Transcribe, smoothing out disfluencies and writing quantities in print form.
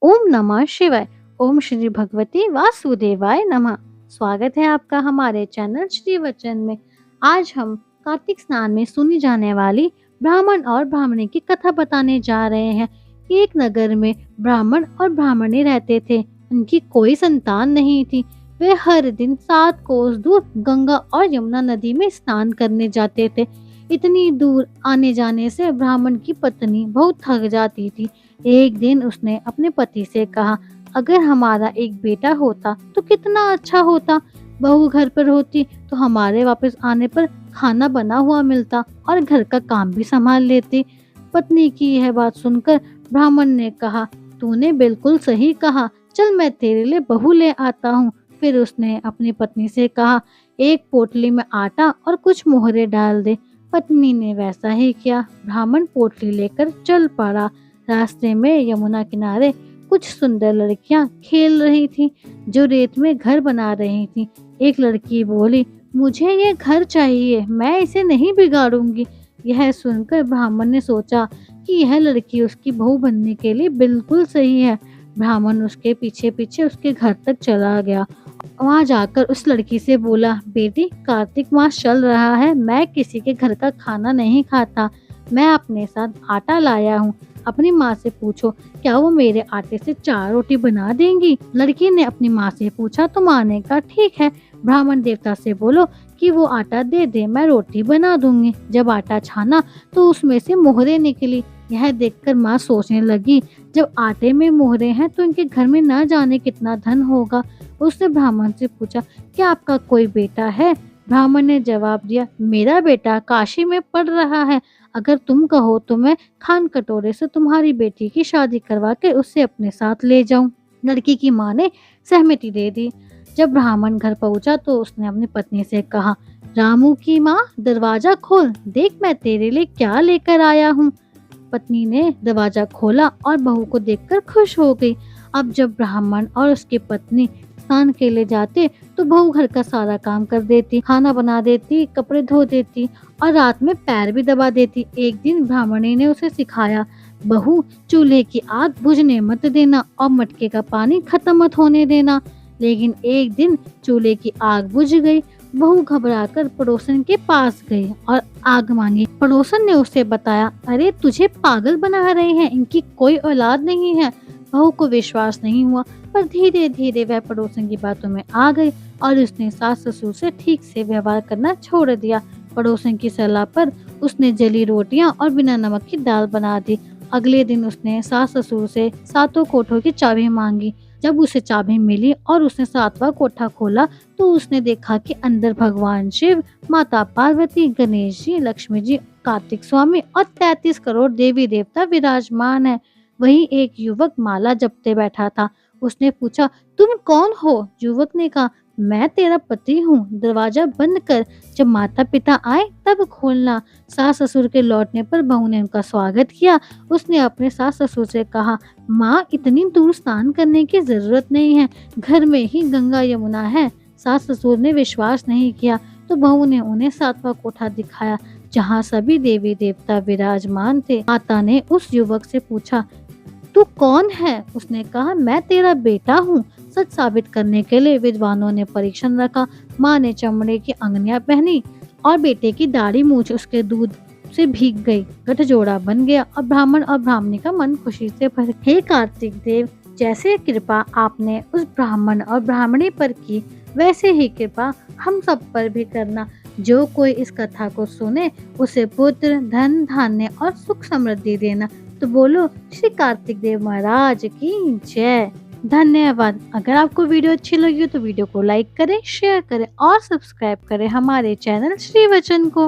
ओम नमः शिवाय। ओम श्री भगवती वासुदेवाय नमः। स्वागत है आपका हमारे चैनल श्री वचन में। आज हम कार्तिक स्नान में सुनी जाने वाली ब्राह्मण और ब्राह्मणी की कथा बताने जा रहे हैं। एक नगर में ब्राह्मण और ब्राह्मणी रहते थे। उनकी कोई संतान नहीं थी। वे हर दिन 7 कोस दूर गंगा और यमुना नदी में स्नान करने जाते थे। इतनी दूर आने जाने से ब्राह्मण की पत्नी बहुत थक जाती थी। एक दिन उसने अपने पति से कहा, अगर हमारा एक बेटा होता तो कितना अच्छा होता। बहू घर पर होती तो हमारे वापस आने पर खाना बना हुआ मिलता और घर का काम भी संभाल लेती। पत्नी की यह बात सुनकर ब्राह्मण ने कहा, तूने बिल्कुल सही कहा, चल मैं तेरे लिए बहू ले आता हूँ। फिर उसने अपनी पत्नी से कहा, एक पोटली में आटा और कुछ मोहरे डाल दे। पत्नी ने वैसा ही किया। ब्राह्मण पोटली लेकर चल पड़ा। रास्ते में यमुना किनारे कुछ सुंदर लड़कियां खेल रही थीं, जो रेत में घर बना रही थीं। एक लड़की बोली, मुझे ये घर चाहिए, मैं इसे नहीं बिगाड़ूंगी। यह सुनकर ब्राह्मण ने सोचा कि यह लड़की उसकी बहू बनने के लिए बिल्कुल सही है। ब्राह्मण उसके पीछे पीछे उसके घर तक चला गया। वहां जाकर उस लड़की से बोला, बेटी कार्तिक मास चल रहा है, मैं किसी के घर का खाना नहीं खाता। मैं अपने साथ आटा लाया हूँ। अपनी माँ से पूछो, क्या वो मेरे आटे से 4 रोटी बना देंगी। लड़की ने अपनी माँ से पूछा तो माँ ने कहा, ठीक है। ब्राह्मण देवता से बोलो कि वो आटा दे दे, मैं रोटी बना दूंगी। जब आटा छाना तो उसमें से मोहरे निकली। यह देखकर माँ सोचने लगी, जब आटे में मोहरे हैं तो इनके घर में ना जाने कितना धन होगा। उसने ब्राह्मण से पूछा, क्या आपका कोई बेटा है। ब्राह्मण ने जवाब दिया, मेरा बेटा काशी में पढ़ रहा है। अगर तुम कहो तो मैं खान कटोरे से तुम्हारी बेटी की शादी करवा के उसे अपने साथ ले जाऊं। लड़की की माँ ने सहमति दे दी। जब ब्राह्मण घर पहुंचा तो उसने अपनी पत्नी से कहा, रामू की माँ दरवाजा खोल, देख मैं तेरे लिए क्या लेकर आया हूँ। पत्नी ने दरवाजा खोला और बहू को देखकर खुश हो गई। अब जब ब्राह्मण और उसकी पत्नी स्नान के लिए जाते तो बहू घर का सारा काम कर देती, खाना बना देती, कपड़े धो देती और रात में पैर भी दबा देती। एक दिन ब्राह्मणी ने उसे सिखाया, बहू चूल्हे की आग बुझने मत देना और मटके का पानी खत्म मत होने देना। लेकिन एक दिन चूल्हे की आग बुझ गई। बहू घबराकर पड़ोसन के पास गई और आग मांगी। पड़ोसन ने उसे बताया, अरे तुझे पागल बना रहे हैं, इनकी कोई औलाद नहीं है। बहू को विश्वास नहीं हुआ, पर धीरे धीरे वह पड़ोसन की बातों में आ गई और उसने सास ससुर से ठीक से व्यवहार करना छोड़ दिया। पड़ोसन की सलाह पर उसने जली रोटियां और बिना नमक की दाल बना दी। अगले दिन उसने सास ससुर से 7 कोठों की चाबी मांगी। जब उसे चाबी मिली और उसने 7वां कोठा खोला तो उसने देखा कि अंदर भगवान शिव, माता पार्वती, गणेश जी, लक्ष्मी जी, कार्तिक स्वामी और 33 करोड़ देवी देवता विराजमान है। वहीं एक युवक माला जपते बैठा था। उसने पूछा, तुम कौन हो। युवक ने कहा, मैं तेरा पति हूँ, दरवाजा बंद कर, जब माता पिता आए तब खोलना। सास ससुर के लौटने पर बहू ने उनका स्वागत किया। उसने अपने सास ससुर से कहा, माँ इतनी दूर स्नान करने की जरूरत नहीं है, घर में ही गंगा यमुना है। सास ससुर ने विश्वास नहीं किया तो बहू ने उन्हें 7वां कोठा दिखाया, जहाँ सभी देवी देवता विराजमान थे। माता ने उस युवक से पूछा, तू कौन है। उसने कहा, मैं तेरा बेटा हूँ। सच साबित करने के लिए विद्वानों ने परीक्षण रखा। माँ ने चमड़े की अंगनियां पहनी और बेटे की दाढ़ी मूछ उसके दूध से भीग गई। गठजोड़ा बन गया और ब्राह्मण और ब्राह्मणी का मन खुशी से भर गया। हे कार्तिक देव, जैसे कृपा आपने उस ब्राह्मण और ब्राह्मणी पर की, वैसे ही कृपा हम सब पर भी करना। जो कोई इस कथा को सुने उसे पुत्र, धन, धान्य और सुख समृद्धि देना। तो बोलो श्री कार्तिक देव महाराज की जय। धन्यवाद। अगर आपको वीडियो अच्छी लगी हो तो वीडियो को लाइक करें, शेयर करें और सब्सक्राइब करें हमारे चैनल श्री वचन को।